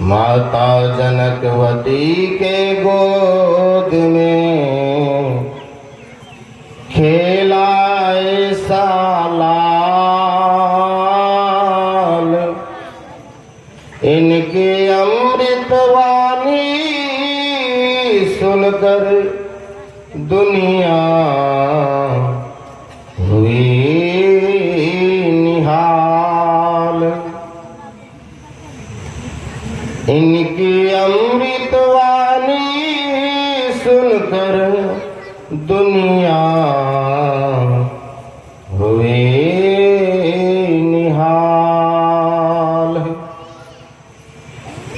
माता जनकवती के गोद में खेला ऐसा लाल, इनकी अमृतवाणी सुनकर दुनिया हुई निहाल। इनकी अमृतवाणी सुनकर दुनिया हुई निहाल।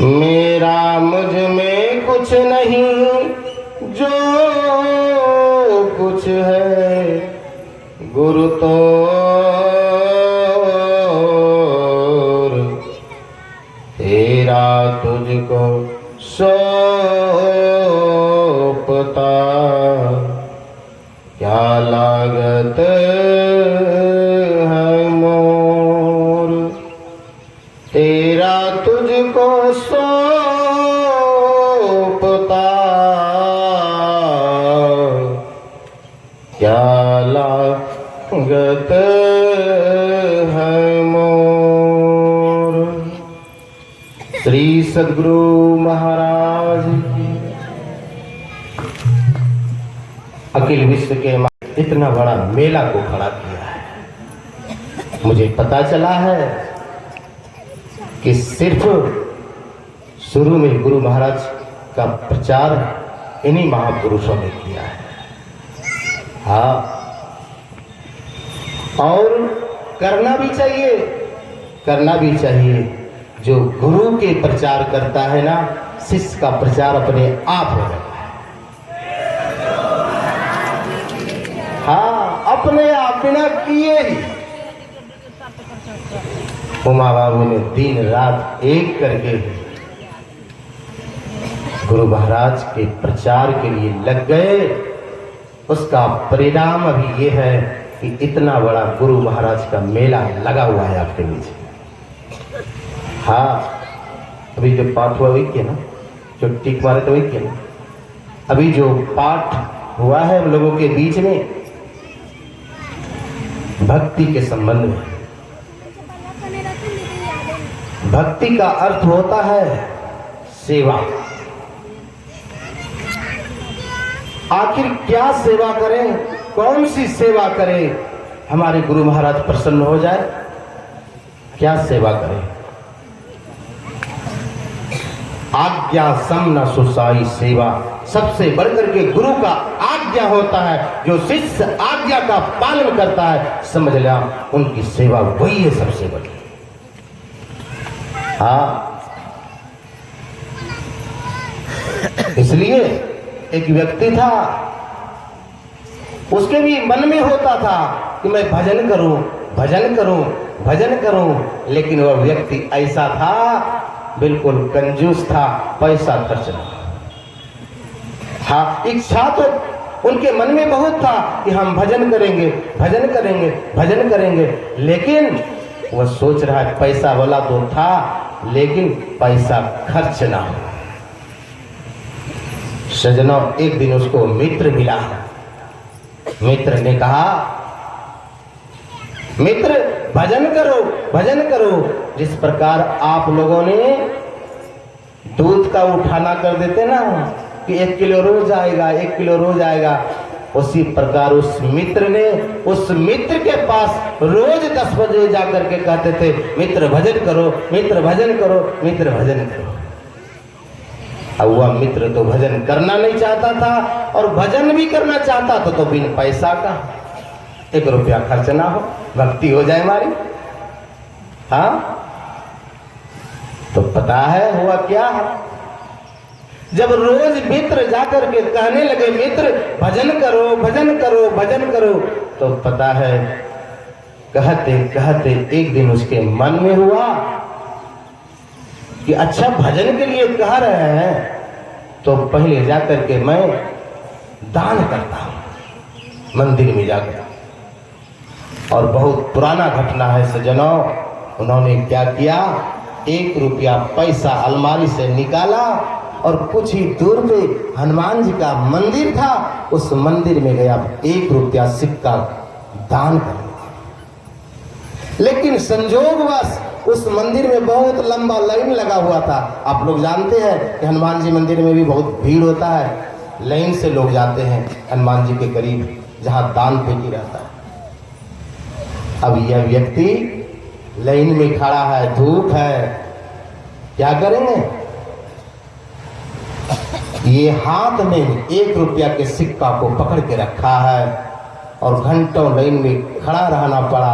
मेरा मुझ में कुछ नहीं, जो कुछ है गुरु तो तेरा तुझको सौंपता, क्या लागत है मोर। तेरा तुझको सौंपता, क्या लागत है मोर। श्री सद्गुरु महाराज की। अखिल विश्व के इतना बड़ा मेला को खड़ा किया है। मुझे पता चला है कि सिर्फ शुरू में गुरु महाराज का प्रचार इन्हीं महापुरुषों ने किया है। हाँ, और करना भी चाहिए, करना भी चाहिए। जो गुरु के प्रचार करता है ना, शिष्य का प्रचार अपने आप हो जाता है। हाँ, अपने आप बिना किए ही। उमा बाबू ने दिन रात एक करके गुरु महाराज के प्रचार के लिए लग गए। उसका परिणाम अभी ये है कि इतना बड़ा गुरु महाराज का मेला लगा हुआ है आपके बीच। हाँ, अभी जो पाठ हुआ वही किया ना, जो टिक मारे तो वही किया ना। अभी जो पाठ हुआ है हम लोगों के बीच में भक्ति के संबंध में। भक्ति का अर्थ होता है सेवा। आखिर क्या सेवा करें, कौन सी सेवा करें हमारे गुरु महाराज प्रसन्न हो जाए? क्या सेवा करें? आज्ञा समन सुसाई सेवा। सबसे बढ़कर के गुरु का आज्ञा होता है। जो शिष्य आज्ञा का पालन करता है, समझ लिया उनकी सेवा वही है सबसे बड़ी। हाँ, इसलिए एक व्यक्ति था, उसके भी मन में होता था कि मैं भजन करूं, भजन करूं, भजन करूं, लेकिन वह व्यक्ति ऐसा था, बिल्कुल कंजूस था, पैसा खर्च नहीं। हाँ, इच्छा तो उनके मन में बहुत था कि हम भजन करेंगे, भजन करेंगे, भजन करेंगे, लेकिन वह सोच रहा है पैसा वाला तो था, लेकिन पैसा खर्च ना हो। सजनों, एक दिन उसको मित्र मिला। मित्र ने कहा, मित्र भजन करो, भजन करो। जिस प्रकार आप लोगों ने दूध का उठाना कर देते ना कि 1 किलो रोज आएगा, 1 किलो रोज आएगा, उसी प्रकार उस मित्र ने उस मित्र के पास रोज 10 बजे जाकर के कहते थे, मित्र भजन करो, मित्र भजन करो, मित्र भजन करो। अब वह मित्र तो भजन करना नहीं चाहता था, और भजन भी करना चाहता तो बिन पैसा का 1 रुपया खर्च ना हो, भक्ति हो जाए हमारी। हाँ, तो पता है हुआ क्या? जब रोज मित्र जाकर के कहने लगे, मित्र भजन करो, भजन करो, भजन करो, तो पता है कहते कहते एक दिन उसके मन में हुआ कि अच्छा भजन के लिए कह रहे हैं, तो पहले जाकर के मैं दान करता हूं मंदिर में जाकर। और बहुत पुराना घटना है सज्जनों, उन्होंने क्या किया, 1 रुपया पैसा अलमारी से निकाला और कुछ ही दूर पे हनुमान जी का मंदिर था, उस मंदिर में गया 1 रुपया सिक्का दान कर। लेकिन संजोगवश उस मंदिर में बहुत लंबा लाइन लगा हुआ था। आप लोग जानते हैं कि हनुमान जी मंदिर में भी बहुत भीड़ होता है, लाइन से लोग जाते हैं हनुमान जी के करीब जहां दान पेटी रहता है। अब यह व्यक्ति लाइन में खड़ा है, धूप है, क्या करेंगे? ये हाथ में 1 रुपया के सिक्का को पकड़ के रखा है और घंटों लाइन में खड़ा रहना पड़ा।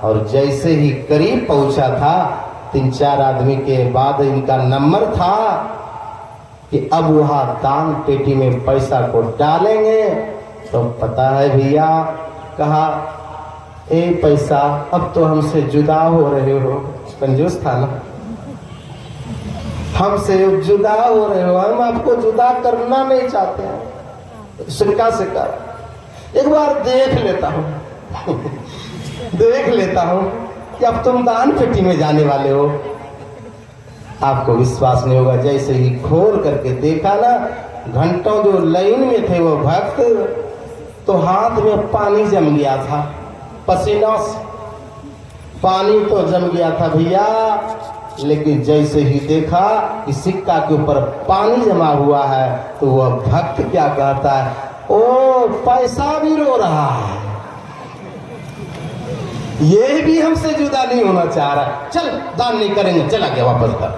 और जैसे ही करीब पहुंचा था, 3-4 आदमी के बाद इनका नंबर था कि अब वहां दान पेटी में पैसा को डालेंगे। तो पता है भैया, कहा ए पैसा अब तो हमसे जुदा हो रहे हो। कंजूस था ना, हमसे जुदा हो रहे हो, हम आपको जुदा करना नहीं चाहते हैं। सिक्का सिक्का एक बार देख लेता हूँ देख लेता हूँ कि अब तुम दान पेटी में जाने वाले हो। आपको विश्वास नहीं होगा, जैसे ही खोल करके देखा ना, घंटों जो लाइन में थे वो भक्त, तो हाथ में पानी जम गया था, पसीना से पानी तो जम गया था भैया। लेकिन जैसे ही देखा कि सिक्का के ऊपर पानी जमा हुआ है, तो वह भक्त क्या कहता है, ओ पैसा भी रो रहा है, ये भी हमसे जुदा नहीं होना चाह रहा, चल दान नहीं करेंगे। चला गया वापस घर,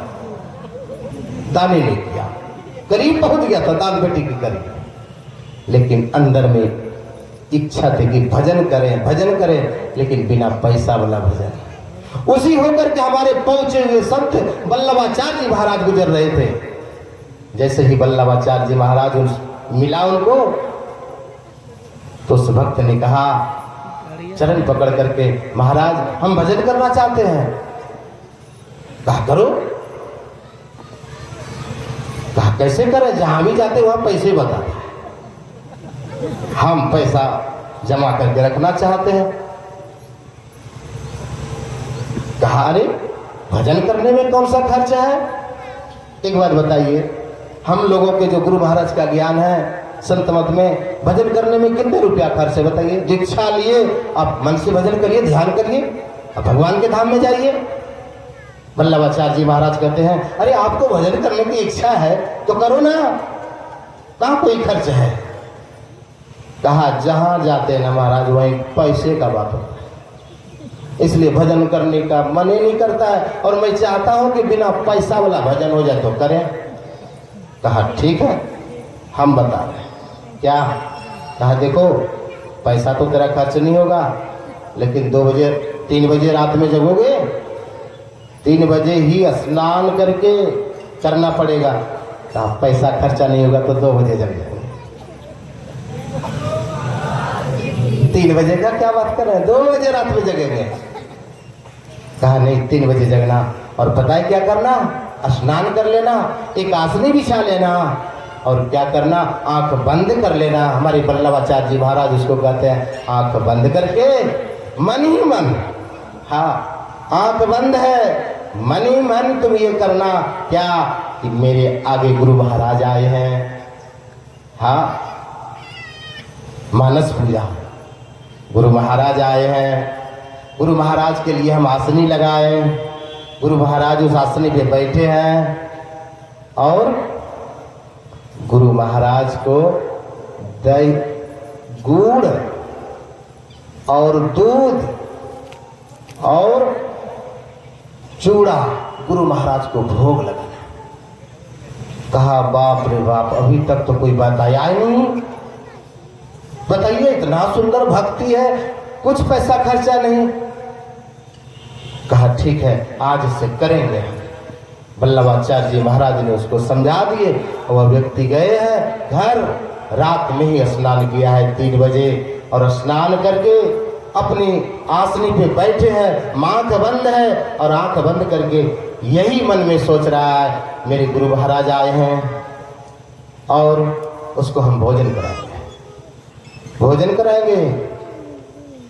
दान ही नहीं किया। करीब पहुंच गया था दान पेटी के करीब, लेकिन अंदर में इच्छा थी कि भजन करें, लेकिन बिना पैसा वाला भजन। उसी होकर के हमारे पहुंचे हुए संत वल्लभाचार्य जी महाराज गुजर रहे थे। जैसे ही वल्लभाचार्य जी महाराज मिला उनको, तो उस भक्त ने कहा, चरण पकड़ करके, महाराज हम भजन करना चाहते हैं। कहा करो। कहा कैसे करें? जहां भी जाते वहां पैसे बता, हम पैसा जमा करके रखना चाहते हैं। कहा अरे भजन करने में कौन सा खर्चा है? एक बात बताइए, हम लोगों के जो गुरु महाराज का ज्ञान है संत मत में, भजन करने में कितने रुपया खर्च है बताइए? दीक्षा लिए आप मन से भजन करिए, ध्यान करिए, अब भगवान के धाम में जाइए। वल्लभाचार्य जी महाराज कहते हैं, अरे आपको भजन करने की इच्छा है तो करो ना, कहाँ कोई खर्च है? कहा जहां जाते ना महाराज वहीं पैसे का बात होता है, इसलिए भजन करने का मन ही नहीं करता है, और मैं चाहता हूं कि बिना पैसा वाला भजन हो जाए तो करें। कहा ठीक है, हम बता रहे हैं क्या। कहा देखो पैसा तो तेरा खर्च नहीं होगा, लेकिन 3 बजे रात में जगोगे, 3 बजे ही स्नान करके करना पड़ेगा। कहा पैसा खर्चा नहीं होगा तो 2 बजे जग जाएंगे। 3 बजे का क्या बात कर रहे हैं, 2 बजे रात में जगेंगे। कहा नहीं 3 बजे जगना, और पता है क्या करना, स्नान कर लेना, एक आसनी बिछा लेना, और क्या करना, आंख बंद कर लेना। हमारे वल्लभाचार्य जी महाराज उसको कहते हैं आंख बंद करके मन ही मन, हाँ आंख बंद है, मन ही मन तुम ये करना क्या कि मेरे आगे गुरु महाराज आए हैं, हाँ मानस पूजा, गुरु महाराज आए हैं, गुरु महाराज के लिए हम आसनी लगाए, गुरु महाराज उस आसनी पे बैठे हैं, और गुरु महाराज को दही, गुड़ और दूध और चूड़ा गुरु महाराज को भोग लगाना। कहा बाप रे बाप, अभी तक तो कोई बात आया ही नहीं, बताइए इतना सुंदर भक्ति है, कुछ पैसा खर्चा नहीं। कहा ठीक है आज से करेंगे। वल्लभाचार्य जी महाराज ने उसको समझा दिए, और वह व्यक्ति गए हैं घर, रात में ही स्नान किया है 3 बजे, और स्नान करके अपनी आसनी पे बैठे हैं, आंख बंद है, और आंख बंद करके यही मन में सोच रहा है मेरे गुरु महाराज आए हैं और उसको हम भोजन कराएंगे।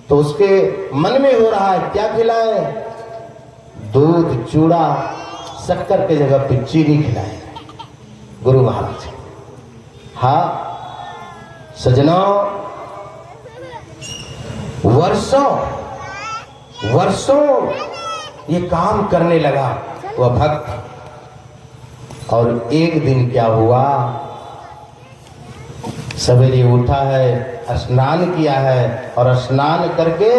तो उसके मन में हो रहा है क्या खिलाएं, दूध चूड़ा शक्कर के जगह पे चीनी खिलाए गुरु महाराज। हाँ सजनों, वर्षों ये काम करने लगा वह भक्त। और एक दिन क्या हुआ, सवेरे उठा है, स्नान किया है, और स्नान करके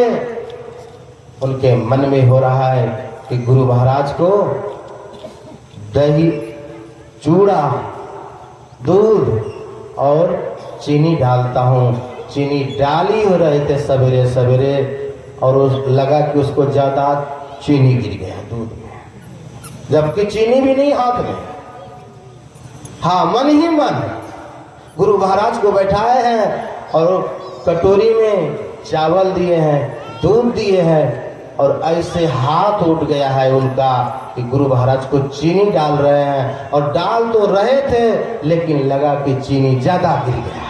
उनके मन में हो रहा है कि गुरु महाराज को दही, चूड़ा, दूध और चीनी डालता हूँ। चीनी डाली हो रहे थे सवेरे सवेरे, और लगा कि उसको ज़्यादा चीनी गिर गया दूध में, जबकि चीनी भी नहीं हाथ में। हाँ, मन ही मन गुरु महाराज को बैठाए हैं और कटोरी में चावल दिए हैं, दूध दिए हैं, और ऐसे हाथ उठ गया है उनका कि गुरु महाराज को चीनी डाल रहे हैं। और डाल तो रहे थे, लेकिन लगा कि चीनी ज़्यादा गिर गया है।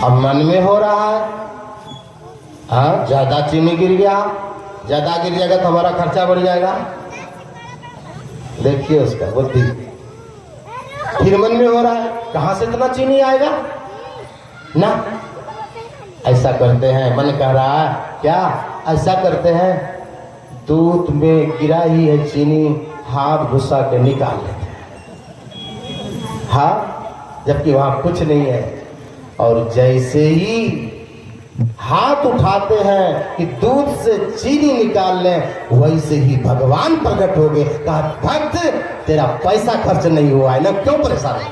अब मन में हो रहा है, हाँ ज़्यादा चीनी गिर गया, ज़्यादा गिर जाएगा तो हमारा खर्चा बढ़ जाएगा। देखिए उसका बुद्धि। फिर मन में हो रहा है, कहाँ से इतना चीनी आएगा ना। ऐसा करते हैं, मन कह रहा है क्या, ऐसा करते हैं, दूध में गिरा ही है चीनी, हाथ घुसा के निकाल लेते हैं। हाँ, जबकि वहाँ कुछ नहीं है। और जैसे ही हाथ उठाते हैं कि दूध से चीनी निकाल लें, वैसे ही भगवान प्रकट हो गए। कहा, भक्त तेरा पैसा खर्च नहीं हुआ है ना, क्यों परेशान है।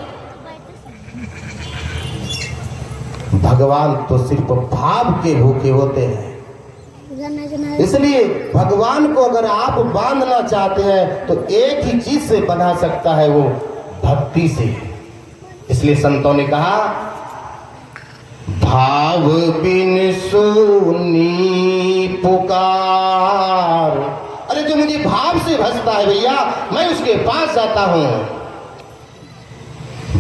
भगवान तो सिर्फ भाव के भूखे होते हैं। इसलिए भगवान को अगर आप बांधना चाहते हैं तो एक ही चीज से बना सकता है, वो भक्ति से। इसलिए संतों ने कहा, भाव बिन सुनी पुकार। अरे जो मुझे भाव से भजता है भैया, मैं उसके पास जाता हूं।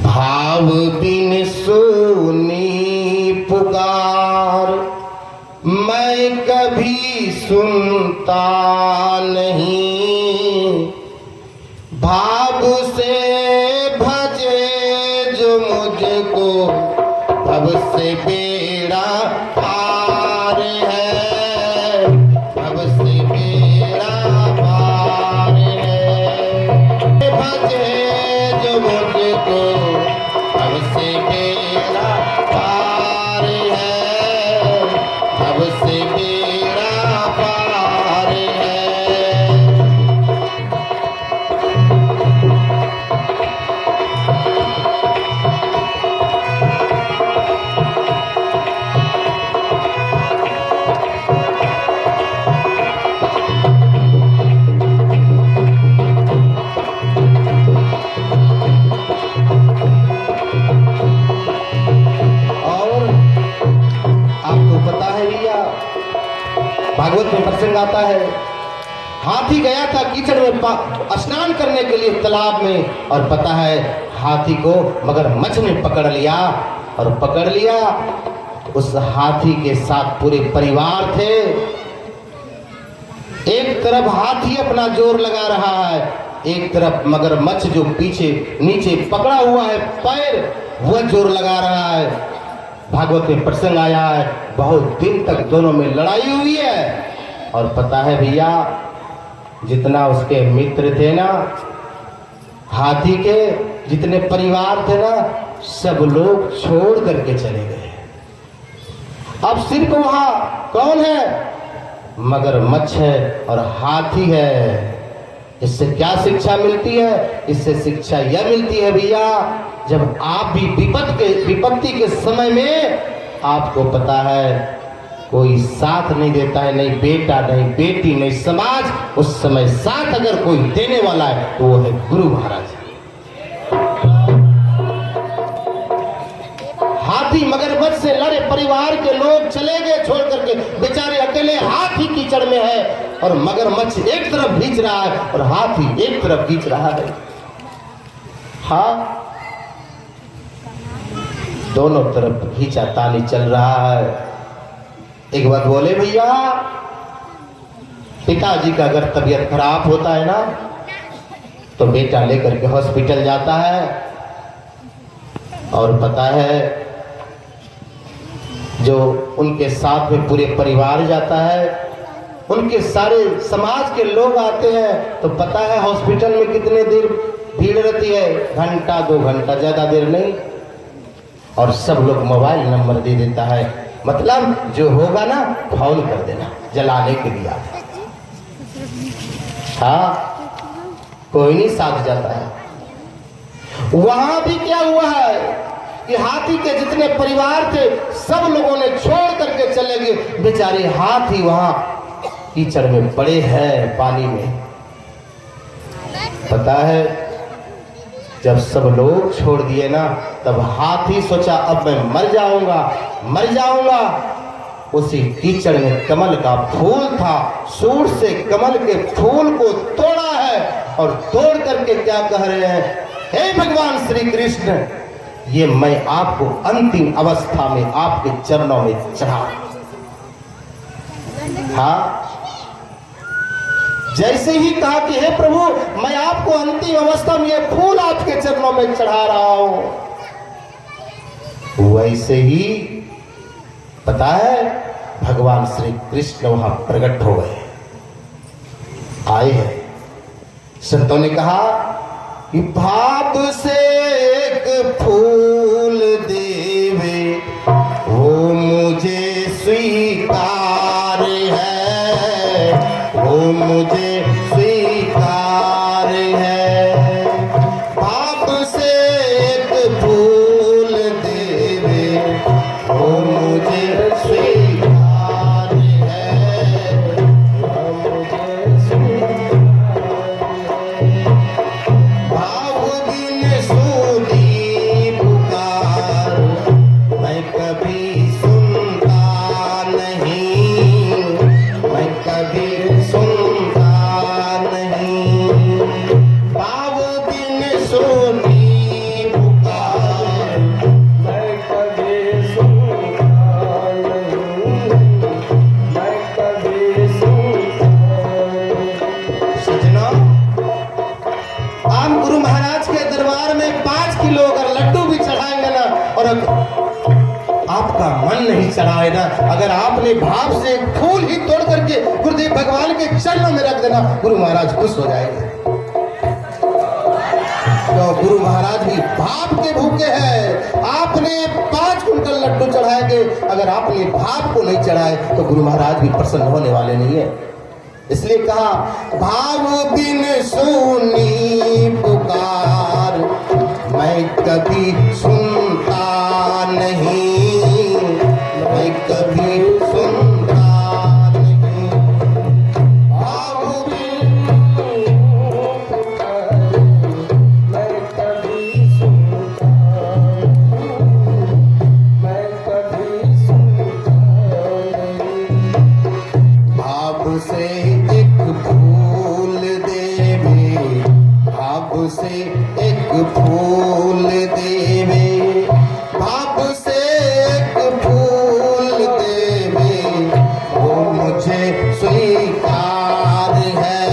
भाव बिन सुनी पुकार, मैं कभी सुनता नहीं। भाव से भजे जो मुझको, भव से बेड़ा पार है, भव से बेड़ा पार है। भजे जो मुझको, भव से बेड़ा पार है, भव से बेड़ा पार है। भागवत में प्रसंग आता है, हाथी गया था कीचड़ में स्नान करने के लिए तालाब में, और पता है हाथी को मगरमच्छ ने पकड़ लिया। और पकड़ लिया, उस हाथी के साथ पूरे परिवार थे। एक तरफ हाथी अपना जोर लगा रहा है, एक तरफ मगरमच्छ जो पीछे नीचे पकड़ा हुआ है पैर, वह जोर लगा रहा है। भागवत में प्रसंग आया है, बहुत दिन तक दोनों में लड़ाई हुई है। और पता है भैया, जितना उसके मित्र थे ना, हाथी के जितने परिवार थे ना, सब लोग छोड़ करके चले गए। अब सिर्फ वहां कौन है, मगरमच्छ है और हाथी है। इससे क्या शिक्षा मिलती है, इससे शिक्षा यह मिलती है भैया, जब आप भी विपत्ति के समय में आपको पता है कोई साथ नहीं देता है, नहीं बेटा नहीं बेटी नहीं समाज, उस समय साथ अगर कोई देने वाला है तो वो है गुरु महाराज। हाथी मगरमच्छ से लड़े, परिवार के लोग चले गए छोड़ करके, बेचारे अकेले हाथी कीचड़ में है, और मगरमच्छ एक तरफ खींच रहा है और हाथी एक तरफ खींच रहा है। हाँ, दोनों तरफ खींचा तानी चल रहा है। एक बात बोले भैया, पिताजी का अगर तबीयत खराब होता है ना, तो बेटा लेकर के हॉस्पिटल जाता है और पता है जो उनके साथ में पूरे परिवार जाता है, उनके सारे समाज के लोग आते हैं। तो पता है हॉस्पिटल में कितने देर भीड़ रहती है, घंटा 2 घंटा, ज़्यादा देर नहीं। और सब लोग मोबाइल नंबर दे देता है, मतलब जो होगा ना फोन कर देना, जलाने के लिए आता है। हाँ, कोई नहीं साथ जाता है। वहां भी क्या हुआ है कि हाथी के जितने परिवार थे सब लोगों ने छोड़ करके चले गए। बेचारे हाथी वहां कीचड़ में पड़े हैं, पानी में। पता है जब सब लोग छोड़ दिए ना, तब हाथी सोचा अब मैं मर जाऊंगा। उसी कीचड़ में कमल का फूल था, सूर से कमल के फूल को तोड़ा है और तोड़ करके क्या कह रहे हैं, हे भगवान श्री कृष्ण, ये मैं आपको अंतिम अवस्था में आपके चरणों में चढ़ा। हाँ, जैसे ही कहा कि हे प्रभु मैं आपको अंतिम अवस्था में ये फूल आपके चरणों में चढ़ा रहा हूं, वैसे ही पता है भगवान श्री कृष्ण वहां प्रकट हो गए, आए हैं। संतों ने कहा कि भाव से एक फूल देवे वो मुझे स्वीकार है, वो मुझे स्वीकार है। भाव से एक फूल देवे वो मुझे स्वीकार है, वो मुझे स्वीकार है। भाव बिन सूदी पुकार मैं कभी सुनता नहीं, मैं कभी सुनता नहीं। भाव बिन सूदी पुकार मैं कभी सुनता नहीं, मैं कभी सुनता नहीं। सजना, आप गुरु महाराज के दरबार में 5 किलो अगर लड्डू भी चढ़ाएंगे ना, और आपका मन नहीं चढ़ाए ना, अगर आपने भाव से फूल ही तोड़ करके गुरुदेव भगवान के चरणों में रख देना, गुरु महाराज खुश हो जाएंगे। तो गुरु महाराज भी भाव के भूखे हैं। आपने 5 कुंटल लड्डू चढ़ाएंगे, अगर आपने भाव को नहीं चढ़ाए तो गुरु महाराज भी प्रसन्न होने वाले नहीं है। इसलिए कहा भाव बिन सुनी पुकार मैं कभी सुनता नहीं, मैं कभी सुनता नहीं। भाव बिन पुकार मैं कभी सुनता नहीं, मैं कभी सुनता नहीं। भाव से एक फूल देवे, भाव से एक फूल देवे, भाव से एक फूल देवे वो मुझे स्वीकार है,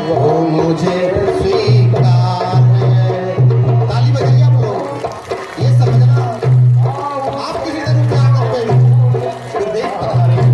वो मुझे स्वीकार है। ताली बजाइए आप लोग, ये समझना आप किसी तरह क्या करते हैं, गुरुदेव बता रहे हैं।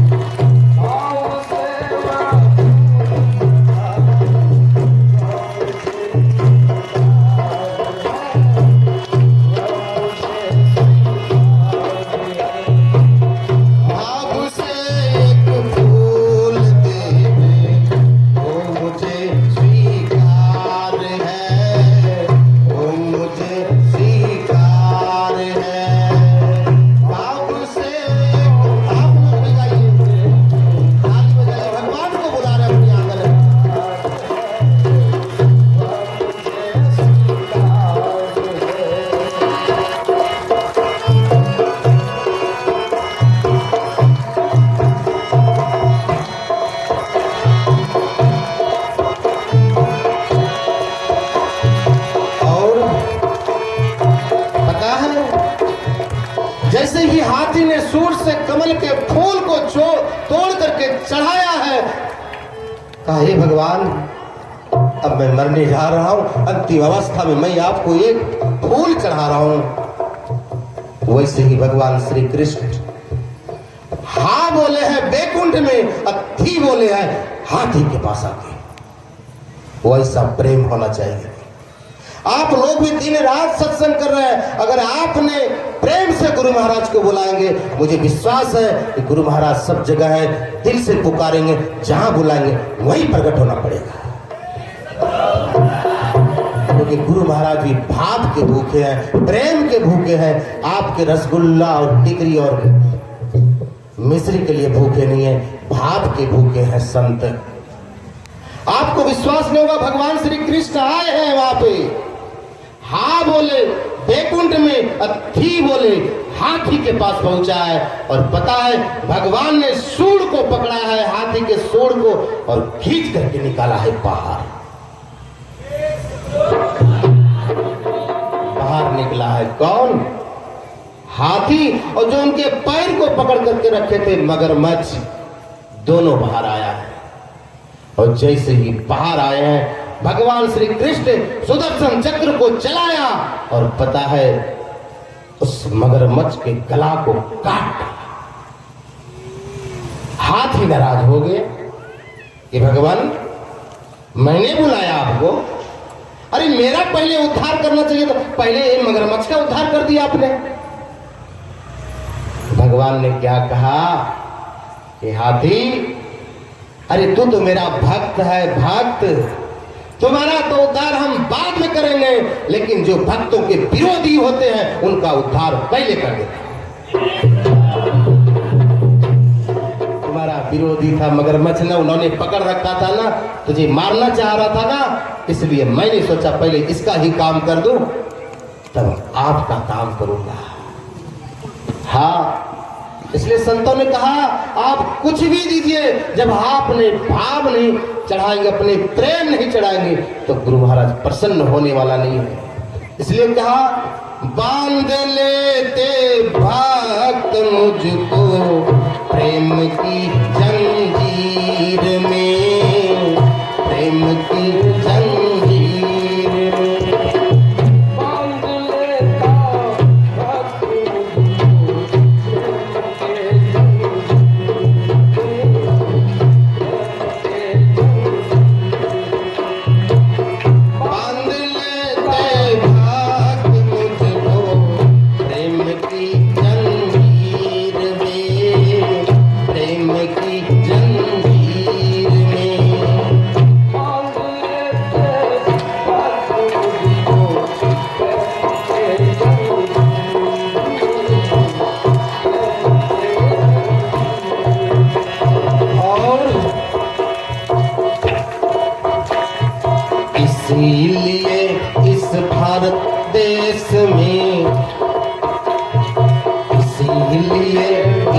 जैसे ही हाथी ने सूर से कमल के फूल को तोड़ करके चढ़ाया है, कहा हे भगवान अब मैं मरने जा रहा हूं, अंतिम अवस्था में मैं आपको एक फूल चढ़ा रहा हूं। वैसे ही भगवान श्री कृष्ण हाँ बोले हैं बैकुंठ में, अथी बोले हैं हाथी के पास आके। वैसा प्रेम होना चाहिए। आप लोग भी दिन रात सत्संग कर रहे हैं, अगर आपने प्रेम से गुरु महाराज को बुलाएंगे, मुझे विश्वास है कि गुरु महाराज सब जगह है, दिल से पुकारेंगे, जहां बुलाएंगे वहीं प्रकट होना पड़ेगा। क्योंकि गुरु महाराज भी भाव के भूखे हैं, प्रेम के भूखे हैं। आपके रसगुल्ला और टिकरी और मिश्री के लिए भूखे नहीं है, भाव के भूखे हैं संत। आपको विश्वास नहीं होगा, भगवान श्री कृष्ण आए हैं वहां पे, हाँ बोले बैकुंठ में, अथी बोले हाथी के पास पहुंचा है। और पता है भगवान ने सूंड को पकड़ा है, हाथी के सूंड को, और खींच करके निकाला है बाहर। बाहर निकला है कौन? हाथी, और जो उनके पैर को पकड़ करके रखे थे मगरमच्छ, दोनों बाहर आया है। और जैसे ही बाहर आए हैं, भगवान श्री कृष्ण सुदर्शन चक्र को चलाया और पता है उस मगरमच्छ के गला को काट। हाथी नाराज हो गए कि भगवान मैंने बुलाया आपको, अरे मेरा पहले उद्धार करना चाहिए था, पहले मगरमच्छ का उद्धार कर दिया आपने। भगवान ने क्या कहा कि हाथी, अरे तू तो मेरा भक्त है, भक्त, तुम्हारा तो उद्धार हम बाद में करेंगे, लेकिन जो भक्तों के विरोधी होते हैं उनका उद्धार पहले कर देता। तुम्हारा विरोधी था मगरमच्छ ना, उन्होंने पकड़ रखा था ना, तुझे मारना चाह रहा था ना, इसलिए मैंने सोचा पहले इसका ही काम कर दूं, तब आपका काम करूंगा। हाँ, इसलिए संतों ने कहा आप कुछ भी दीजिए, जब आपने भाव नहीं चढ़ाएंगे, अपने प्रेम नहीं चढ़ाएंगे, तो गुरु महाराज प्रसन्न होने वाला नहीं है। इसलिए कहा बांध लेते भक्त मुझको प्रेम की जंजीर में, प्रेम की जंजीर में बांध लेता भक्त इसीलिए इस भारत देश में, इसीलिए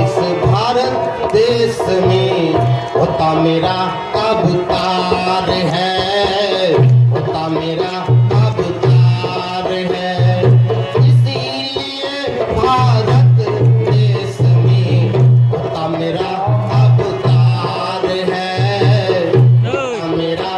इस भारत देश में होता मेरा अवतार है, होता मेरा अवतार है। इसीलिए भारत देश में होता मेरा अवतार है, होता मेरा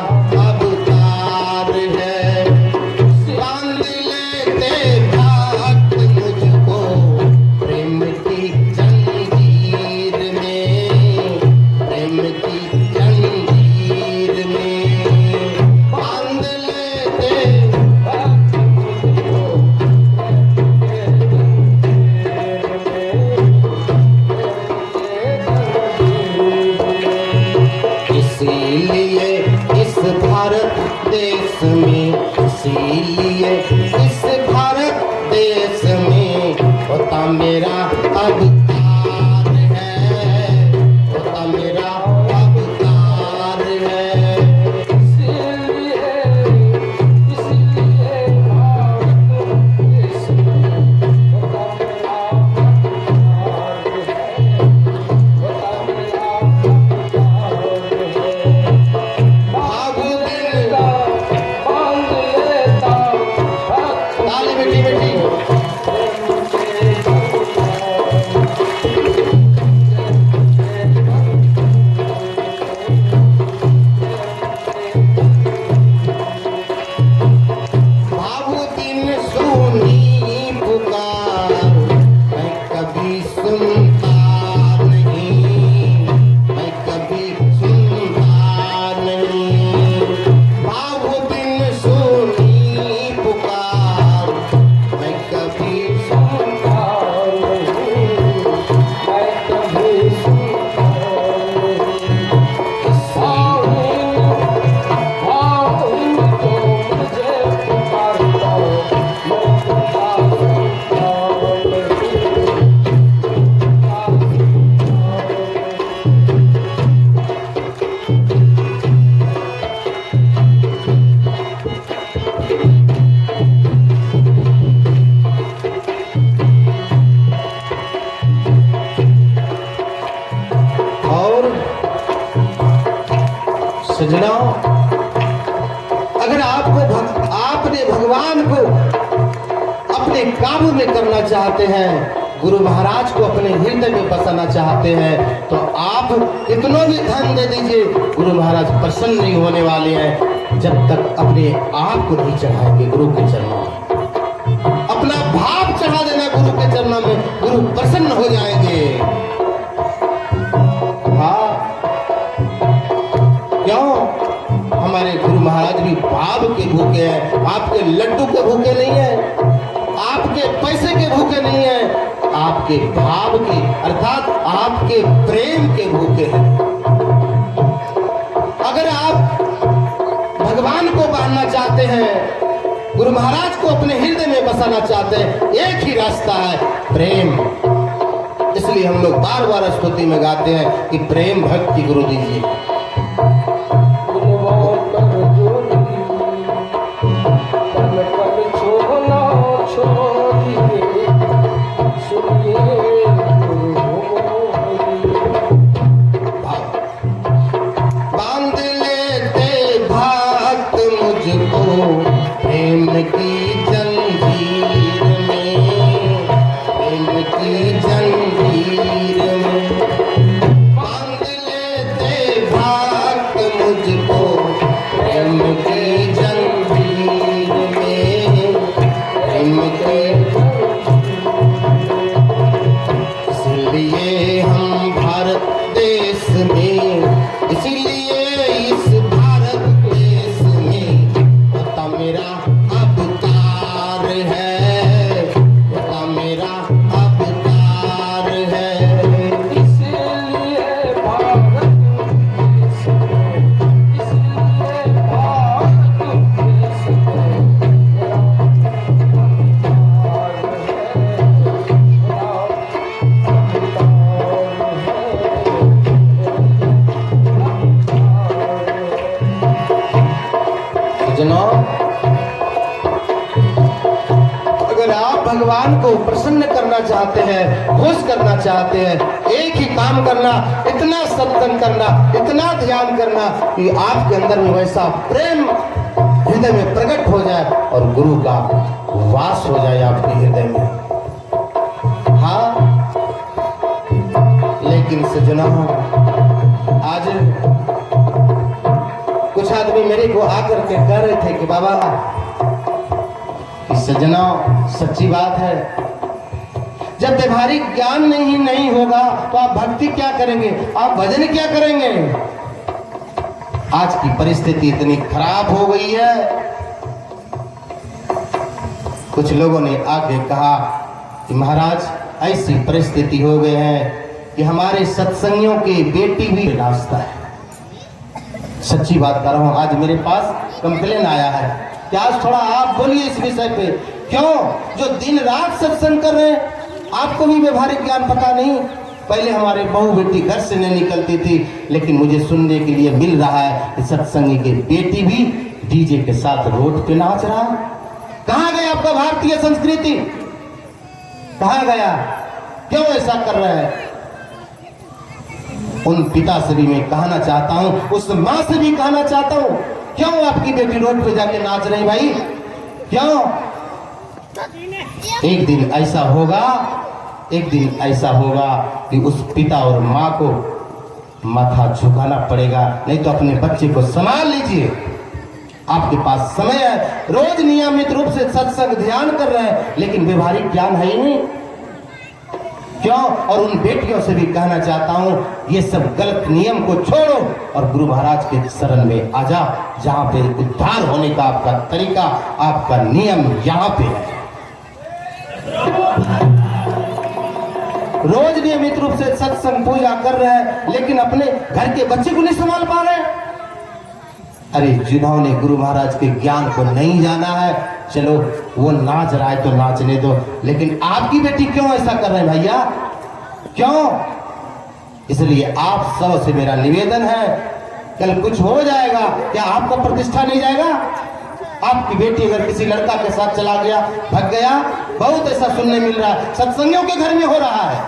इसीलिए इस भारत देश में होता मेरा अवतार है, होता मेरा अवतार है। इसीलिए भारत देश में होता मेरा अवतार है, होता मेरा अवतार है। भाग दिल का बांध लेता काबू में करना चाहते हैं, गुरु महाराज को अपने हृदय में बसाना चाहते हैं, तो आप कितना भी धन दे दीजिए, गुरु महाराज प्रसन्न नहीं होने वाले हैं जब तक अपने आप को नहीं चढ़ाएंगे गुरु के चरणों में। अपना भाव चढ़ा देना गुरु के चरणों में, गुरु प्रसन्न हो जाएंगे। हाँ, क्यों? हमारे गुरु महाराज भी भाव के भूखे हैं, आपके लड्डू के भूखे नहीं है, आपके पैसे के भूखे नहीं है, आपके भाव के अर्थात आपके प्रेम के भूखे हैं। अगर आप भगवान को पाना चाहते हैं, गुरु महाराज को अपने हृदय में बसाना चाहते हैं, एक ही रास्ता है, प्रेम। इसलिए हम लोग बार बार स्तुति में गाते हैं कि प्रेम भक्ति गुरु दीजिए। बांध लेते भक्त मुझको प्रेम की जंजीर में, प्रेम की जंजीर में। बांध लेते भक्त मुझको प्रेम की जंजीर में, प्रेम की। इसलिए हम भारत देश में, इसीलिए इस भारत देश में पता मेरा अवतार है, पता मेरा अवतार है। इसलिए भारत देश में, इसलिए भारत देश में अगर आप भगवान को प्रसन्न करना चाहते हैं, खुश करना चाहते हैं, एक ही काम करना, इतना सत्संग करना, इतना ध्यान करना कि आपके अंदर में वैसा प्रेम हृदय में प्रकट हो जाए और गुरु का वास हो जाए आपके हृदय में। हाँ, लेकिन सज्जनों, आज कुछ आदमी मेरे को आकर के कह रहे थे कि बाबा, सज्जनों सच्ची बात है, जब व्यवहारिक ज्ञान नहीं होगा तो आप भक्ति क्या करेंगे, आप भजन क्या करेंगे। आज की परिस्थिति इतनी खराब हो गई है। कुछ लोगों ने आगे कहा कि महाराज ऐसी परिस्थिति हो गई है कि हमारे सत्संगियों की बेटी भी रास्ता है। सच्ची बात कर रहा हूं, आज मेरे पास कंप्लेन आया है कि आज थोड़ा आप बोलिए इस विषय पे। क्यों? जो दिन रात सत्संग कर रहे हैं, आपको भी व्यवहारिक ज्ञान पता नहीं। पहले हमारे बहू बेटी घर से नहीं निकलती थी, लेकिन मुझे सुनने के लिए मिल रहा है कि सत्संगी की बेटी भी डीजे के साथ रोड पे नाच रहा है। कहाँ गया आपका भारतीय संस्कृति? कहाँ गया? क्यों ऐसा कर रहा है? उन पिता से भी मैं कहना चाहता हूं, उस माँ से भी कहना चाहता हूं, क्यों आपकी बेटी रोड पे जाके नाच रही भाई? क्यों? एक दिन ऐसा होगा, एक दिन ऐसा होगा कि उस पिता और माँ को माथा झुकाना पड़ेगा। नहीं तो अपने बच्चे को संभाल लीजिए, आपके पास समय है, रोज नियमित रूप से सत्संग ध्यान कर रहे हैं, लेकिन व्यवहारिक ज्ञान है ही नहीं। क्यों? और उन बेटियों से भी कहना चाहता हूं, ये सब गलत नियम को छोड़ो और गुरु महाराज के शरण में आ जा, जहां पे उद्धार होने का आपका तरीका, आपका नियम यहां पे है। रोज नियमित रूप से सत्संग पूजा कर रहे हैं, लेकिन अपने घर के बच्चे को नहीं संभाल पा रहे। अरे जिन्होंने गुरु महाराज के ज्ञान को नहीं जाना है, चलो वो नाच रहा है तो नाचने दो, लेकिन आपकी बेटी क्यों ऐसा कर रहे हैं भैया? क्यों? इसलिए आप सब से मेरा निवेदन है, कल कुछ हो जाएगा क्या आपका प्रतिष्ठा नहीं जाएगा? आपकी बेटी अगर किसी लड़का के साथ चला गया, भग गया, बहुत ऐसा सुनने मिल रहा है, सत्संगियों के घर में हो रहा है।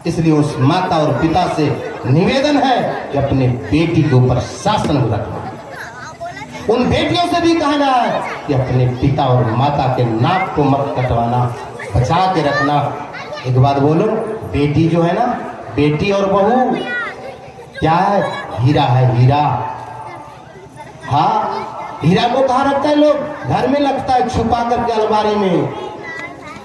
इसलिए उस माता और पिता से निवेदन है कि अपने बेटी के ऊपर शासन रखना। उन बेटियों से भी कहना है कि अपने पिता और माता के नाक को मत कटवाना, बचा के रखना। एक बात बोलो, बेटी जो है ना, बेटी और बहू क्या है? हीरा है, हीरा। हाँ, हीरा को कहाँ रखता है लोग? घर में लगता है छुपा करके अलमारी में।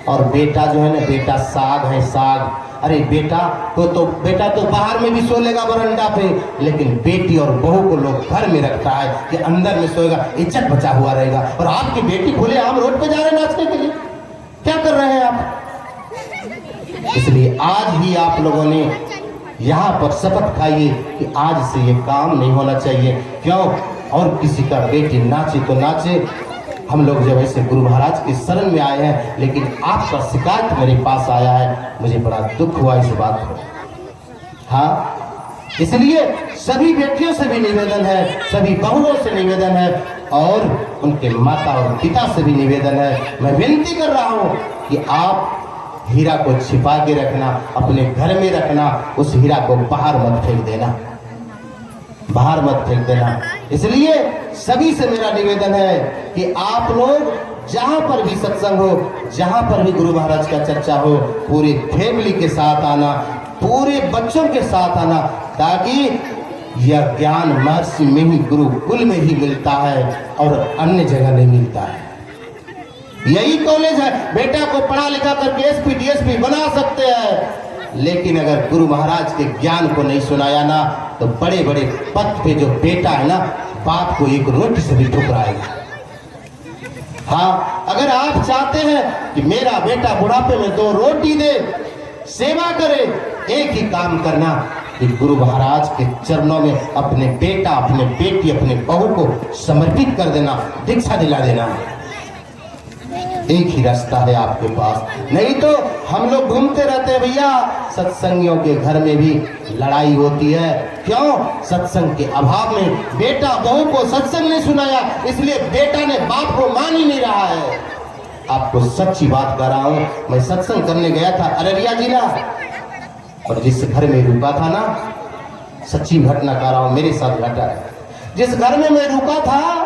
और बेटा जो है ना, बेटा साग है, साग। अरे बेटा बेटा तो बाहर में भी सो लेगा बरंडा पे, लेकिन बेटी और बहू को लोग घर में रखता है कि अंदर में सोएगा, इज्जत बचा हुआ रहेगा। और आपकी बेटी खुले आम रोड पे जा रहे हैं नाचने के लिए, क्या कर रहे हैं आप? इसलिए आज ही आप लोगों ने यहाँ पर शपथ खाइए कि आज से ये काम नहीं होना चाहिए। क्यों? और किसी का बेटी नाचे तो नाचे, हम लोग जब ऐसे गुरु महाराज के शरण में आए हैं, लेकिन आपका शिकायत मेरे पास आया है, मुझे बड़ा दुख हुआ इस बात को। हाँ, इसलिए सभी बेटियों से भी निवेदन है, सभी बहुओं से निवेदन है, और उनके माता और पिता से भी निवेदन है। मैं विनती कर रहा हूँ कि आप हीरा को छिपा के रखना, अपने घर में रखना, उस हीरा को बाहर मत फेंक देना, बाहर मत फेंक देना। इसलिए सभी से मेरा निवेदन है कि आप लोग जहां पर भी सत्संग हो, जहां पर भी गुरु महाराज का चर्चा हो, पूरी फैमिली के साथ आना, पूरे बच्चों के साथ आना, ताकि यह ज्ञान महर्षि में ही, गुरुकुल में ही मिलता है और अन्य जगह नहीं मिलता है। यही कॉलेज है, बेटा को पढ़ा लिखा करके एसपी डीएसपी बना सकते हैं, लेकिन अगर गुरु महाराज के ज्ञान को नहीं सुनाया ना, तो बड़े बड़े पद पे जो बेटा है ना, बाप को एक रोटी से भी ठुकराएगा। हाँ, अगर आप चाहते हैं कि मेरा बेटा बुढ़ापे में 2 रोटी दे, सेवा करे, एक ही काम करना कि गुरु महाराज के चरणों में अपने बेटा, अपने बेटी, अपने बहू को समर्पित कर देना, दीक्षा दिला देना। एक ही रास्ता है आपके पास, नहीं तो हम लोग घूमते रहते हैं भैया। सत्संगियों के घर में भी लड़ाई होती है। क्यों? सत्संग के अभाव में बेटा बहू को सत्संग नहीं सुनाया, इसलिए बेटा ने बाप को मान ही नहीं रहा है। आपको सच्ची बात कर रहा हूं, मैं सत्संग करने गया था अररिया जिला, और जिस घर में रुका था ना, सच्ची घटना कर रहा हूं, मेरे साथ घटा है। जिस घर में मैं रुका था,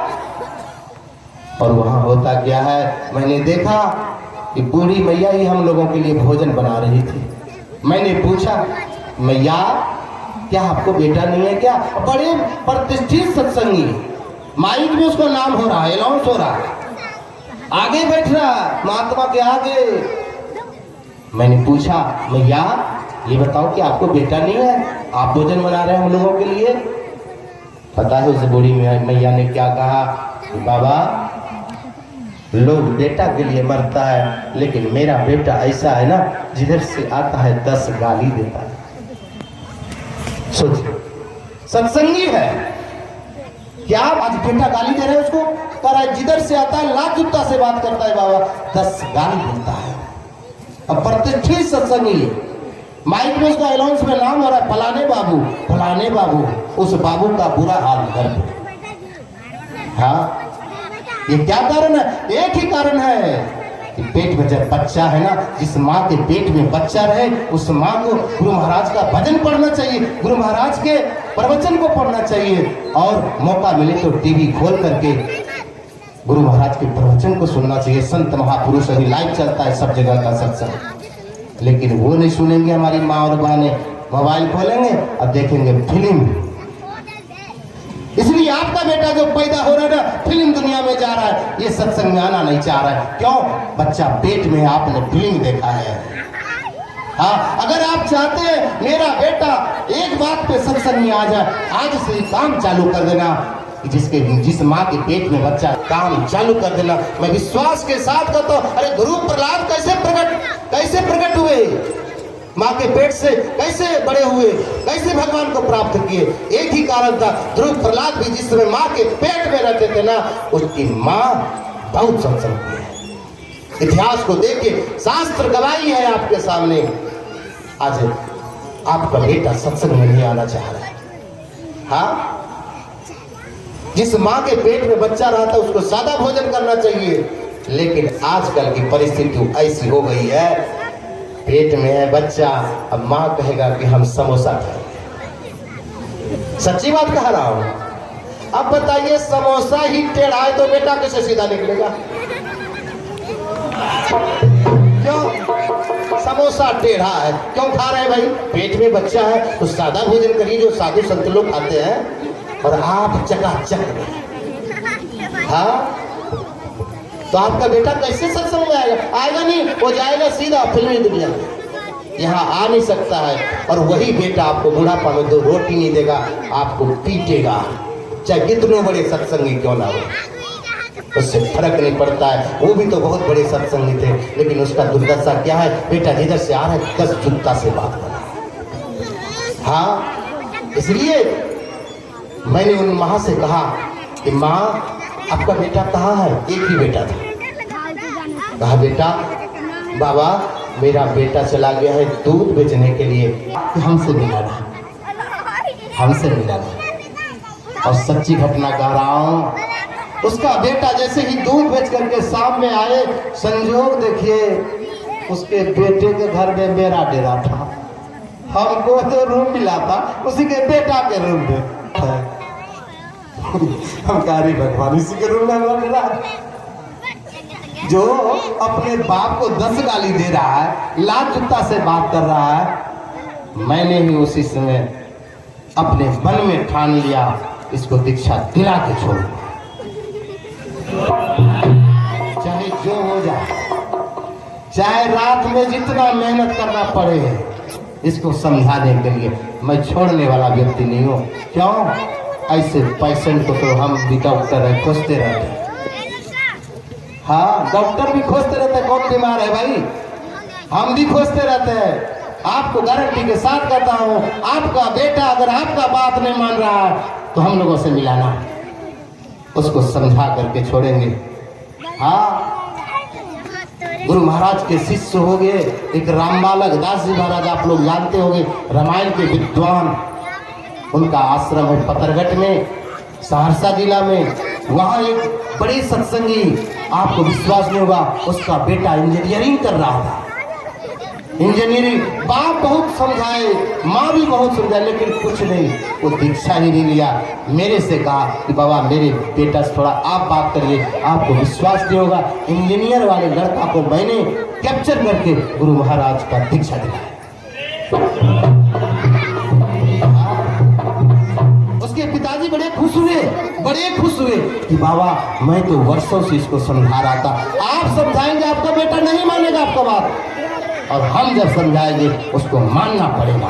और वहां होता क्या है, मैंने देखा कि बूढ़ी मैया ही हम लोगों के लिए भोजन बना रही थी। मैंने पूछा, मैया क्या आपको बेटा नहीं है क्या? बड़े प्रतिष्ठित सत्संगी, माइक में उसका नाम हो रहा है, अनाउंस हो रहा है, आगे बैठ रहा महात्मा के आगे। मैंने पूछा, मैया ये बताओ कि आपको बेटा नहीं है, आप भोजन बना रहे हैं हम लोगों के लिए? पता है उस बूढ़ी मैया ने क्या कहा कि बाबा, लोग बेटा के लिए मरता है, लेकिन मेरा बेटा ऐसा है ना, जिधर से आता है 10 गाली देता है। सोचिए, सत्संगी है क्या? आज बेटा गाली दे रहे हैं उसको, कह रहा है जिधर से आता है लात जूता से बात करता है, बाबा 10 गाली देता है। अब प्रतिष्ठित सत्संगी, माइक में उसका अनाउंस में नाम हो रहा है, फलाने बाबू, फलाने बाबू। उस बाबू का बुरा हाल घर पे। हाँ, ये क्या कारण है? एक ही कारण है कि पेट में जब बच्चा है ना, जिस माँ के पेट में बच्चा रहे, उस माँ को गुरु महाराज का भजन पढ़ना चाहिए, गुरु महाराज के प्रवचन को पढ़ना चाहिए, और मौका मिले तो टीवी खोल करके गुरु महाराज के प्रवचन को सुनना चाहिए। संत महापुरुष अभी लाइव चलता है सब जगह का सत्संग, लेकिन वो नहीं सुनेंगे। हमारी माँ और बहनें मोबाइल खोलेंगे और देखेंगे फिल्म। इसलिए आपका बेटा जो पैदा हो रहा है ना, फिल्म दुनिया में जा रहा है, ये सत्संग में आना नहीं चाह रहा है। क्यों? बच्चा पेट में, आपने फिल्म देखा है। हाँ, अगर आप चाहते हैं मेरा बेटा एक बात पे सत्संग में आ जाए, आज से काम चालू कर देना, जिस माँ के पेट में बच्चा, काम चालू कर देना। मैं विश्वास के साथ कहता हूं, अरे गुरु प्रहलाद कैसे प्रकट हुए, माँ के पेट से कैसे बड़े हुए, कैसे भगवान को प्राप्त किए? एक ही कारण था, ध्रुव प्रहलाद भी जिस समय माँ के पेट में रहते थे ना, उसकी माँ बहुत सत्संग की है। इतिहास को देखिए, शास्त्र गवाही है आपके सामने। आज आपका बेटा सत्संग में नहीं आना चाह रहा है। हाँ, जिस माँ के पेट में बच्चा रहा था उसको सादा भोजन करना चाहिए, लेकिन आजकल की परिस्थिति ऐसी हो गई है, पेट में है बच्चा, अब माँ कहेगा कि हम समोसा खाएंगे। सच्ची बात कह रहा हूं। अब बताइए, समोसा ही टेढ़ा है तो बेटा कैसे सीधा निकलेगा? क्यों? समोसा टेढ़ा है, क्यों खा रहे हैं भाई? पेट में बच्चा है तो सादा भोजन करिए जो साधु संत लोग खाते हैं, और आप चकाचक। हाँ, तो आपका बेटा कैसे सत्संग में आएगा? आएगा नहीं, वो जाएगा सीधा फिल्मी दुनिया में, यहाँ आ नहीं सकता है। और वही बेटा आपको बुढ़ापा में 2 रोटी नहीं देगा, आपको पीटेगा, चाहे कितने बड़े सत्संगी क्यों ना हो, उससे फर्क नहीं पड़ता है। वो भी तो बहुत बड़े सत्संगी थे, लेकिन उसका दुर्दशा क्या है? बेटा जिधर से आ रहा है 10 जूता से बात कर रहा है। हाँ, इसलिए मैंने उन माँ से कहा कि माँ, आपका बेटा कहाँ है? एक ही बेटा था। कहा बेटा, बाबा मेरा बेटा चला गया है दूध बेचने के लिए, हमसे मिलाना, हमसे मिलाना। और सच्ची घटना कह रहा हूँ, उसका बेटा जैसे ही दूध बेच करके सामने आए, संजोग देखिए उसके बेटे के घर में मेरा डेरा था। हमको तो रूम मिला था, उसी के बेटा के रूम में हम कारी भगवान, इसी के रूम में हमारा डेरा। जो अपने बाप को 10 गाली दे रहा है, लात जूता से बात कर रहा है, मैंने ही उसी समय अपने मन में ठान लिया, इसको दीक्षा दिला के छोड़ूंगा, चाहे जो हो जाए, चाहे रात में जितना मेहनत करना पड़े, इसको समझाने के लिए। मैं छोड़ने वाला व्यक्ति नहीं हूँ। क्यों? ऐसे पेशेंट को तो हम भी डॉक्टर है खोजते रहते हैं। हाँ, डॉक्टर भी खोजते रहते हैं, कौन बीमार है भाई, हम भी खोजते रहते हैं। आपको गारंटी के साथ कहता हूँ, आपका बेटा अगर आपका बात नहीं मान रहा है तो हम लोगों से मिलाना, उसको समझा करके छोड़ेंगे। हाँ, गुरु महाराज के शिष्य हो गए एक रामबालक दास जी महाराज, आप लोग जानते होंगे, रामायण के विद्वान। उनका आश्रम है पतरघट में, सहरसा जिला में। वहाँ एक बड़े सत्संगी, आपको विश्वास नहीं होगा, उसका बेटा इंजीनियरिंग कर रहा था। इंजीनियरिंग, बाप बहुत समझाए, माँ भी बहुत समझाए, लेकिन कुछ नहीं, वो दीक्षा ही नहीं लिया। मेरे से कहा कि बाबा मेरे बेटा से थोड़ा आप बात करिए, आपको विश्वास नहीं होगा, इंजीनियर वाले लड़का को मैंने कैप्चर करके गुरु महाराज का दीक्षा दिलाया। उसके पिताजी बड़े खुश हुए कि बाबा मैं तो वर्षों से इसको समझा रहा था, आप समझाएंगे आपका बेटा नहीं मानेगा आपका बात, और हम जब समझाएंगे उसको मानना पड़ेगा।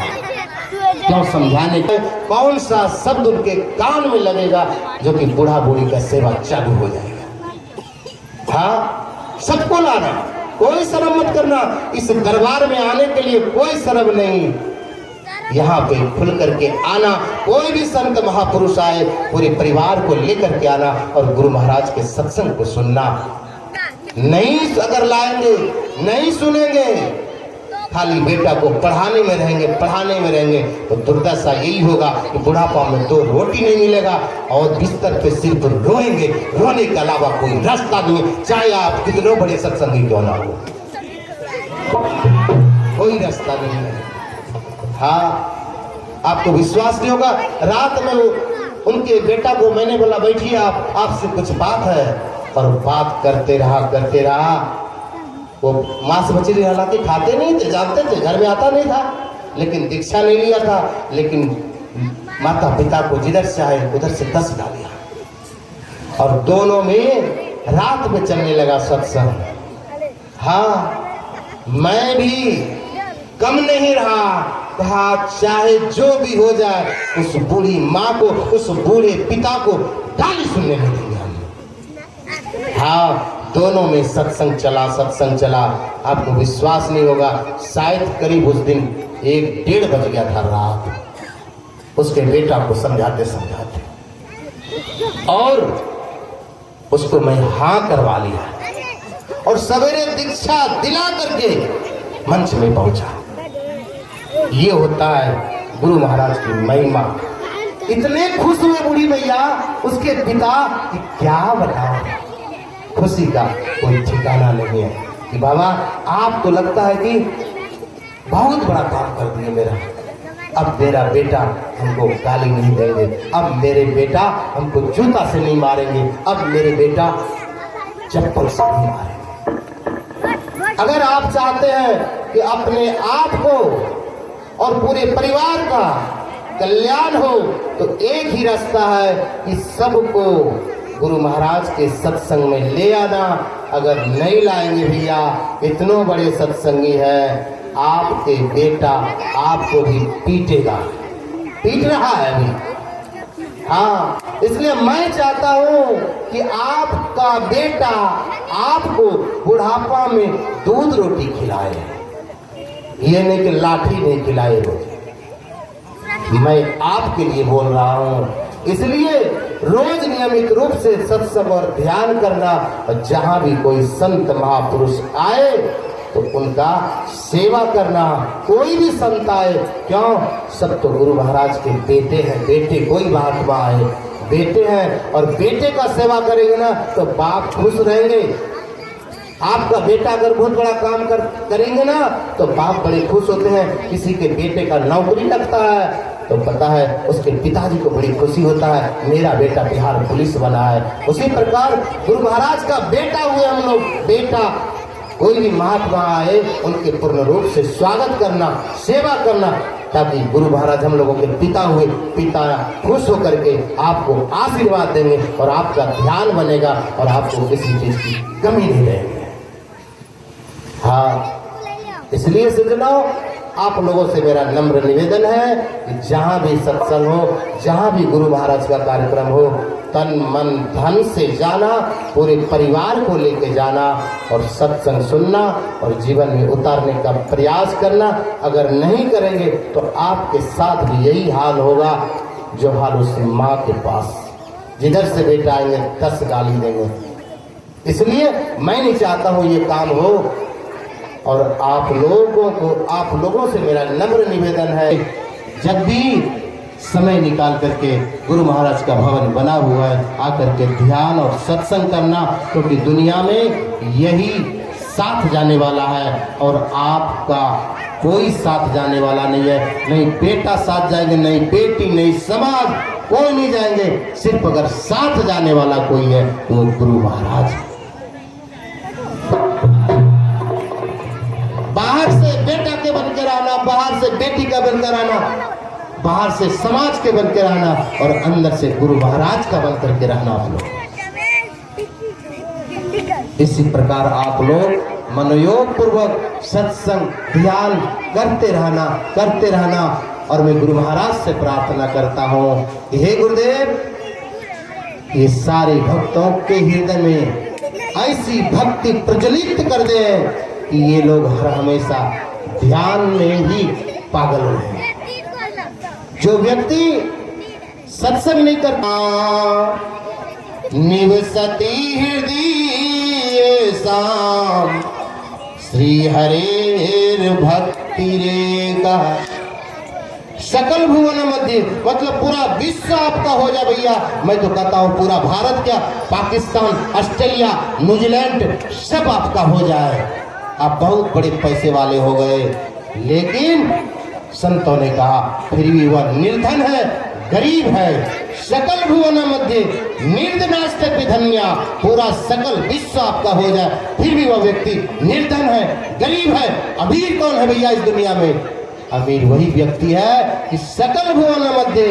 क्यों? समझाने के कौन सा शब्द उनके कान में लगेगा जो कि बूढ़ा बूढ़ी का सेवा चालू हो जाएगा। हाँ, सबको लाना, कोई शर्म मत करना। इस दरबार में आने के लिए कोई शर्म नहीं, यहाँ पे खुल करके आना। कोई भी संत महापुरुष आए, पूरे परिवार को लेकर के आना और गुरु महाराज के सत्संग को सुनना। नहीं अगर लाएंगे, नहीं सुनेंगे, खाली बेटा को पढ़ाने में रहेंगे तो दुर्दशा यही होगा कि बुढ़ापा में 2 रोटी नहीं मिलेगा और बिस्तर पे सिर्फ रोएंगे, रोने के अलावा कोई रास्ता नहीं, चाहे आप कितने बड़े सत्संगी क्यों ना हो, कोई रास्ता नहीं है। हाँ, आपको विश्वास नहीं होगा, रात में उनके बेटा को मैंने बोला बैठिए आप, आपसे कुछ बात है, और बात करते रहा। वो मांस मछली हालांकि खाते नहीं थे, जानते थे, घर में आता नहीं था, लेकिन दीक्षा नहीं लिया था, लेकिन माता पिता को जिधर से आए उधर से 10 डालिया, और दोनों में रात में चलने लगा सत्संग। हाँ, मैं भी कम नहीं रहा, कहा चाहे जो भी हो जाए उस बूढ़ी माँ को, उस बूढ़े पिता को गाली सुनने नहीं देंगे हम। हाँ, दोनों में सत्संग चला। आपको विश्वास नहीं होगा, शायद करीब उस दिन 1-1:30 बज गया था रात, उसके बेटा को समझाते और उसको मैं हाँ करवा लिया, और सवेरे दीक्षा दिला करके मंच में पहुंचा। ये होता है गुरु महाराज की महिमा। इतने खुश हुए बूढ़ी भैया, उसके पिता कि क्या बताओ, खुशी का कोई ठिकाना नहीं है कि बाबा आपको लगता है कि बहुत बड़ा काम कर दिया मेरा, अब मेरा बेटा हमको गाली नहीं देंगे, अब मेरे बेटा हमको जूता से नहीं मारेंगे, अब मेरे बेटा चप्पल से नहीं मारेंगे। अगर आप चाहते हैं कि अपने आप को और पूरे परिवार का कल्याण हो तो एक ही रास्ता है कि सबको गुरु महाराज के सत्संग में ले आना। अगर नहीं लाएंगे भैया, इतने बड़े सत्संगी है, आपके बेटा आपको भी पीटेगा, पीट रहा है अभी। हाँ, इसलिए मैं चाहता हूँ कि आपका बेटा आपको बुढ़ापा में दूध रोटी खिलाए, ये नहीं कि लाठी नहीं खिलाए रोज। मैं आपके लिए बोल रहा हूँ, इसलिए रोज नियमित रूप से सत्संग और ध्यान करना, और जहाँ भी कोई संत महापुरुष आए तो उनका सेवा करना। कोई भी संत आए, क्यों, सब तो गुरु महाराज के बेटे हैं, बेटे कोई महात्मा आए बेटे हैं, और बेटे का सेवा करेंगे ना तो बाप खुश रहेंगे। आपका बेटा अगर बहुत बड़ा काम करेंगे ना तो बाप बड़े खुश होते हैं। किसी के बेटे का नौकरी लगता है तो पता है उसके पिताजी को बड़ी खुशी होता है, मेरा बेटा बिहार पुलिस बना है। उसी प्रकार गुरु महाराज का बेटा हुए हम लोग, बेटा कोई भी महात्मा आए उनके पूर्ण रूप से स्वागत करना, सेवा करना, ताकि गुरु महाराज हम लोगों के पिता हुए, पिता खुश होकर के आपको आशीर्वाद देंगे और आपका ध्यान बनेगा और आपको किसी चीज की कमी नहीं रहेगी। हाँ, इसलिए सज्जनों, आप लोगों से मेरा नम्र निवेदन है कि जहाँ भी सत्संग हो, जहाँ भी गुरु महाराज का कार्यक्रम हो, तन मन धन से जाना, पूरे परिवार को लेके जाना और सत्संग सुनना और जीवन में उतारने का प्रयास करना। अगर नहीं करेंगे तो आपके साथ भी यही हाल होगा जो हाल उस माँ के पास, जिधर से बेटा आएंगे 10 गाली देंगे। इसलिए मैं नहीं चाहता हूँ ये काम हो, और आप लोगों से मेरा नम्र निवेदन है, जब भी समय निकाल करके गुरु महाराज का भवन बना हुआ है, आकर के ध्यान और सत्संग करना, क्योंकि दुनिया में यही साथ जाने वाला है और आपका कोई साथ जाने वाला नहीं है। नहीं बेटा साथ जाएंगे, नहीं बेटी, नहीं समाज, कोई नहीं जाएंगे। सिर्फ अगर साथ जाने वाला कोई है वो गुरु महाराज। बाहर से बेटा के बनकर आना, बाहर से बेटी का बनकर आना, बाहर से समाज के बनकर आना और अंदर से गुरु महाराज का बनकर के रहना आप लोग। इसी प्रकार आप लोग मनोयोग पूर्वक सत्संग ध्यान करते रहना। और मैं गुरु महाराज से प्रार्थना करता हूँ, हे गुरुदेव, ये सारे भक्तों के हृदय में ऐसी भक्ति प्रज्वलित कर दे कि ये लोग हर हमेशा ध्यान में ही पागल रहे। जो व्यक्ति सत्संग नहीं करता, निवसति हृदय साम श्री हरेर भक्ति रेगा, सकल भुवन मध्य, मतलब पूरा विश्व आपका हो जाए भैया। मैं तो कहता हूँ पूरा भारत क्या, पाकिस्तान, ऑस्ट्रेलिया, न्यूजीलैंड सब आपका हो जाए। आप बहुत बड़े पैसे वाले हो गए, लेकिन संतों ने कहा फिर भी वह निर्धन है, गरीब है। सकल भुवन मध्य निर्धनास्ते विधन्या, पूरा सकल विश्व आपका हो जाए फिर भी वह व्यक्ति निर्धन है, गरीब है। अमीर कौन है भैया इस दुनिया में? अमीर वही व्यक्ति है कि सकल भुवन मध्य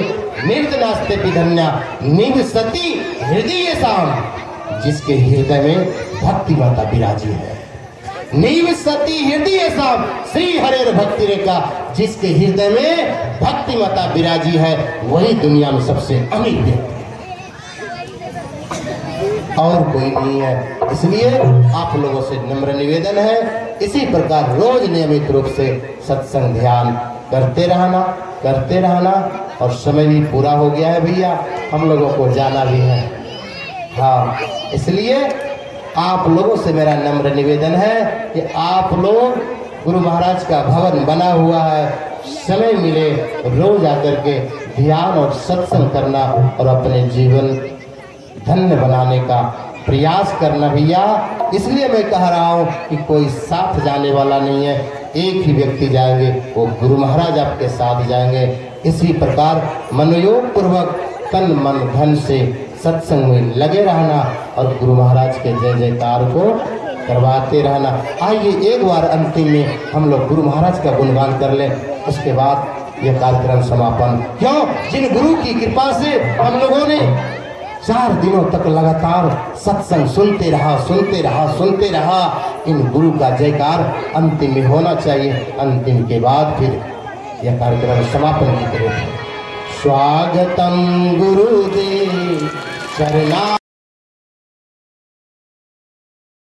निर्धनास्ते विधन्या निवसति हृदय साम, जिसके हृदय में भक्ति माता विराजी है। निवसति हृदय साम श्री हरेर भक्ति रेखा, जिसके हृदय में भक्ति माता विराजी है, वही दुनिया में सबसे अमीर व्यक्ति और कोई नहीं है। इसलिए आप लोगों से नम्र निवेदन है, इसी प्रकार रोज नियमित रूप से सत्संग ध्यान करते रहना। और समय भी पूरा हो गया है भैया, हम लोगों को जाना भी है। हाँ, इसलिए आप लोगों से मेरा नम्र निवेदन है कि आप लोग, गुरु महाराज का भवन बना हुआ है, समय मिले रोज आकर के ध्यान और सत्संग करना और अपने जीवन धन्य बनाने का प्रयास करना भैया। इसलिए मैं कह रहा हूँ कि कोई साथ जाने वाला नहीं है, एक ही व्यक्ति जाएंगे, वो गुरु महाराज आपके साथ जाएंगे। इसी प्रकार मनोयोग पूर्वक तन मन धन से सत्संग में लगे रहना और गुरु महाराज के जय जयकार को करवाते रहना। आइए एक बार अंतिम में हम लोग गुरु महाराज का गुणगान कर लें, उसके बाद यह कार्यक्रम समापन। क्यों? जिन गुरु की कृपा से हम लोगों ने 4 दिनों तक लगातार सत्संग सुनते रहा। इन गुरु का जयकार अंतिम में होना चाहिए। अंतिम के बाद फिर यह कार्यक्रम समापन की तरफ। स्वागतम गुरुदेव चरणा।